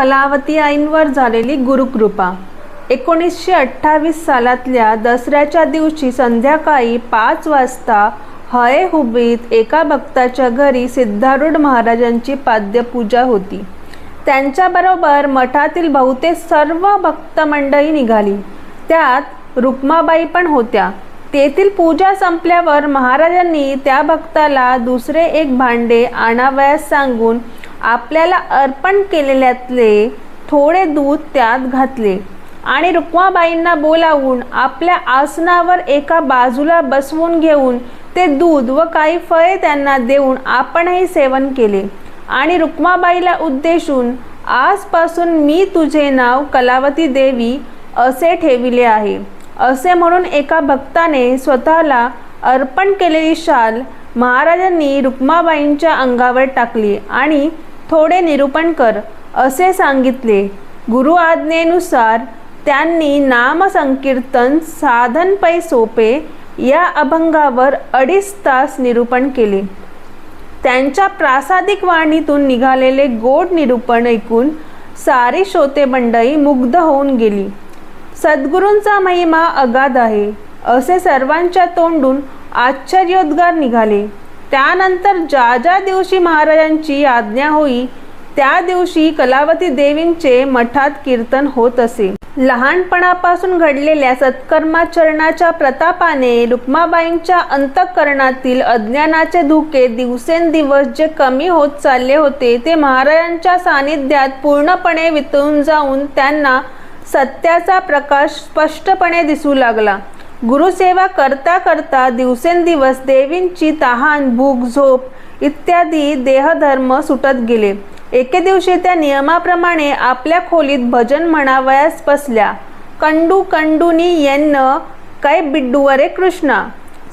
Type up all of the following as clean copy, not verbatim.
कलावती आईंवर झालेली गुरुकृपा। 1928 सालातल्या दसऱ्याच्या दिवशी संध्याकाळी 5 वाजता हये-हुबीत एका भक्ताच्या घरी सिद्धारूढ महाराजांची पाद्यपूजा होती। त्यांच्याबरोबर मठातील बहुतेक सर्व भक्त मंडळी निघाली, त्यात रुक्माबाई पण होत्या। तेथील पूजा संपल्यावर महाराजांनी त्या भक्ताला दुसरे एक भांडे आणावयास सांगून आपल्याला अर्पण केलेल्यातले थोडे दूध त्यात घातले आणि रुक्माबाईंना बोलावून आपल्या आसनावर एका बाजूला बसवून घेऊन ते दूध व काही फळे त्यांना देऊन आपणही सेवन केले आणि रुक्माबाईला उद्देशून आजपासून मी तुझे नाव कलावती देवी असे ठेविले आहे असे म्हणून एका भक्ताने स्वतःला अर्पण केलेली शाल महाराजांनी रुक्माबाईंच्या अंगावर टाकली आणि थोडे निरूपण कर असे सांगितले। गुरु आज्ञेनुसार त्यांनी नामसंकीर्तन साधन पै सोपे या अभंगावर 2.5 तास निरूपण केले। त्यांच्या प्रासादिक वाणीतून निघालेले गोड निरूपण ऐकून सारी श्रोते मंडळी मुग्ध होऊन गेली। सद्गुरूंचा महिमा अगाध आहे असे सर्वांच्या तोंडून आश्चर्योद्गार निघाले। त्यानंतर ज्या दिवशी महाराजांची आज्ञा होई त्या दिवशी कलावती देवींचे मठात कीर्तन होत असे। लहानपणापासून घडलेल्या सत्कर्माचरणाच्या प्रतापाने रुक्माबाईंच्या अंतःकरणातील अज्ञानाचे धुके दिवसेंदिवस जे कमी होत चालले होते ते महाराजांच्या सानिध्यात पूर्णपणे वितळून जाऊन त्यांना सत्याचा प्रकाश स्पष्टपणे दिसू लागला। गुरुसेवा करता करता दिवसेंदिवस देवींची तहान, भूक, झोप इत्यादी देहधर्म सुटत गेले। एके दिवशी त्या नियमाप्रमाणे आपल्या खोलीत भजन म्हणावयास बसल्या। कंडू कंडूनी येन्न काय बिड्डूवरे कृष्णा,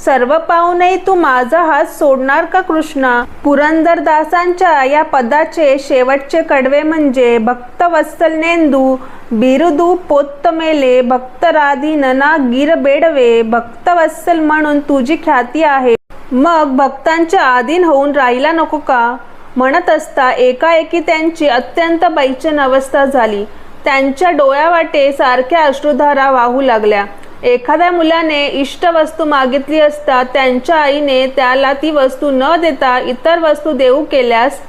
सर्व पाहूनही तू माझा हात सोडणार का कृष्णा। पुरंदरदासांच्या या पदाचे शेवटचे कडवे म्हणजे भक्तवत्सलनेंदू बिरुदू पोत्तमेले भक्तराधीनना गिर बेडवे, भक्तवत्सल म्हणून तुझी ख्याती आहे, मग भक्तांच्या आधीन होऊन राहिला नको का म्हणत असता एकाएकी त्यांची अत्यंत बैचन अवस्था झाली। त्यांच्या डोळ्यावाटे सारख्या अश्रुधारा वाहू लागल्या। एखाद्या मुलाने इष्ट वस्तू मागितली असता त्यांच्या आईने त्याला ती वस्तू न देता इतर वस्तू देऊ केल्यास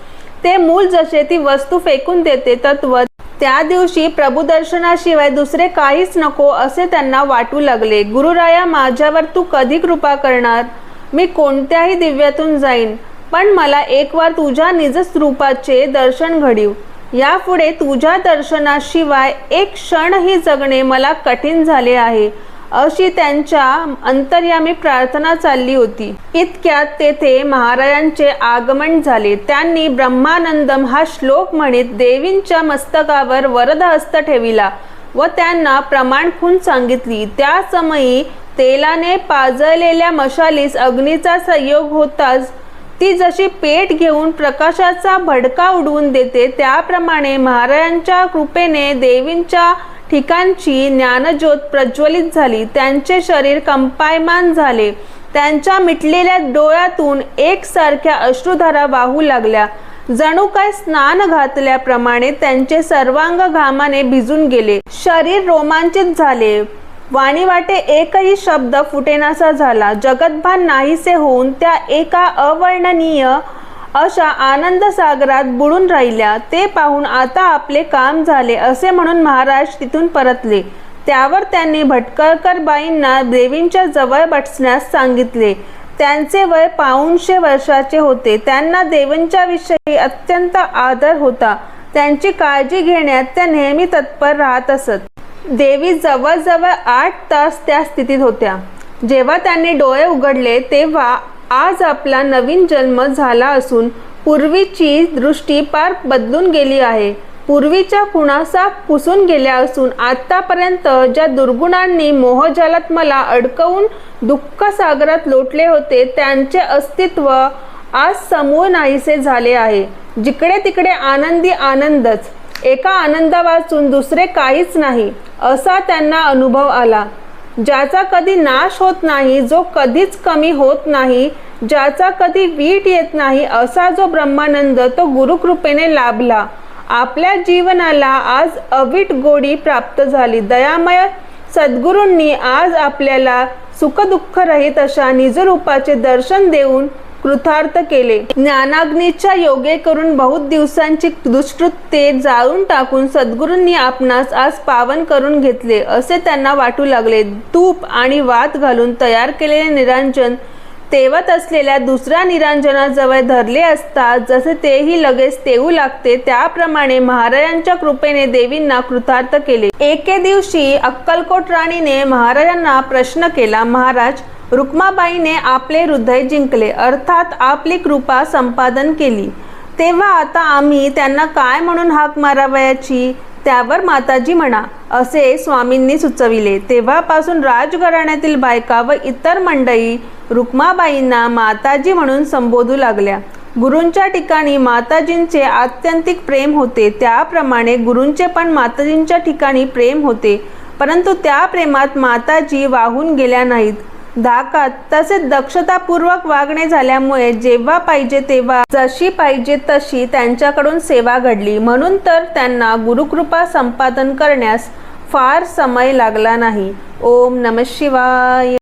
ते मूल जसे ती वस्तू फेकून देते तत्वत त्या दिवशी प्रभुदर्शनाशिवाय दुसरे काहीच नको असे त्यांना वाटू लागले। गुरुराया, माझ्यावर तू कधी कृपा करणार? मी कोणत्याही दिव्यातून जाईन, पण मला एक वार तुझ्या निजस्वरूपाचे दर्शन घडीव। यापुढे तुझ्या दर्शनाशिवाय एक क्षणही जगणे मला कठीण झाले आहे अशी त्यांच्या अंतर्यामी प्रार्थना चालली होती। इतक्यात तेथे महाराजांचे आगमन झाले। त्यांनी ब्रह्मानंदम हा श्लोक म्हणत देवींच्या मस्तकावर वरदहस्त ठेविला व त्यांना प्रमाण खून सांगितली। त्या समयी तेलाने पाजळलेल्या मशालीस अग्नीचा संयोग होताच ती जशी पेट घेऊन प्रकाशाचा भडका उडवून देते त्याप्रमाणे महाराजांच्या कृपेने देवींच्या ठिकाणची ज्ञानज्योत प्रज्वलित झाली। त्यांचे शरीर कंपायमान झाले। त्यांच्या मिटलेल्या डोळ्यातून एकसारख्या अश्रुधारा वाहू लागल्या। जणू काय स्नान घातल्याप्रमाणे त्यांचे सर्वांग घामाने भिजून गेले। शरीर रोमांचित झाले। वाणीवाटे एकही शब्द फुटेनासा झाला। जगतभान नाहीसे होऊन त्या एका अवर्णनीय अशा आनंद सागरात बुडून राहिल्या। ते पाहून आता आपले काम झाले असे म्हणून महाराज तिथून परतले। त्यावर त्यांनी भटकळकर बाईंना देवींच्या जवळ बसण्यास सांगितले। त्यांचे वय 500 वर्षाचे होते। त्यांना देवींच्या विषयी अत्यंत आदर होता। त्यांची काळजी घेण्यात त्या नेहमी तत्पर राहत असत। देवी जवळजवळ 8 तास त्या स्थितीत होत्या। जेव्हा त्यांनी डोळे उघडले तेव्हा आज आपला नवीन जन्म झाला असून पूर्वीची दृष्टी पार बदलून गेली आहे। पूर्वीच्या खुणा साफ पुसून गेल्या असून आतापर्यंत ज्या दुर्गुणांनी मोहजालात मला अडकवून दुःख सागरात लोटले होते त्यांचे अस्तित्व आज समूळ नाहीसे झाले आहे। जिकडे तिकडे आनंदी आनंदच, एका आनंदावाचून दुसरे काहीच नाही असा त्यांना अनुभव आला। ज्याचा कधी नाश होत नाही, जो कधीच कमी होत नाही, ज्याचा कधी वीट येत नाही असा जो ब्रह्मानंद तो गुरुकृपेने लाभला आपल्या जीवनाला आज अवीट गोडी प्राप्त झाली. दयामय सद्गुरूंनी आज आपल्याला सुखदुःख रहित अशा निजरूपाचे दर्शन देऊन कृतार्थ केले. ज्ञानाग्नीच्या योगे करून बहुत दिवसांची दुष्कृत्ये जाळून टाकून सद्गुरूंनी आपणास आज पावन करून घेतले असे त्यांना वाटू लागले. तूप आणि वात घालून तयार केलेले निरांजन तेवत असलेल्या दुसऱ्या निरांजनाजवळ धरले असता जसे तेही लगेच तेवू लागते, त्याप्रमाणे महाराजांच्या कृपेने देवींना कृतार्थ केले. एके दिवशी अक्कलकोट राणीने महाराजांना प्रश्न केला, महाराज, रुक्माबाईने आपले हृदय जिंकले, अर्थात आपली कृपा संपादन केली, तेव्हा आता आम्ही त्यांना काय म्हणून हाक मारावयाची? त्यावर माताजी म्हणा असे स्वामींनी सुचविले. तेव्हापासून राजघराण्यातील बायका व इतर मंडळी रुक्माबाईंना माताजी म्हणून संबोधू लागल्या. गुरूंच्या ठिकाणी माताजींचे आत्यंतिक प्रेम होते, त्याप्रमाणे गुरूंचे पण माताजींच्या ठिकाणी प्रेम होते, परंतु त्या प्रेमात माताजी वाहून गेल्या नाहीत. धाकात तसेच दक्षतापूर्वक वागणे झाल्यामुळे जेव्हा पाहिजे तेव्हा जशी पाहिजे तशी त्यांच्याकडून सेवा घडली. म्हणून तर त्यांना गुरुकृपा संपादन करण्यास फार समय लागला नाही. ओम नमः शिवाय.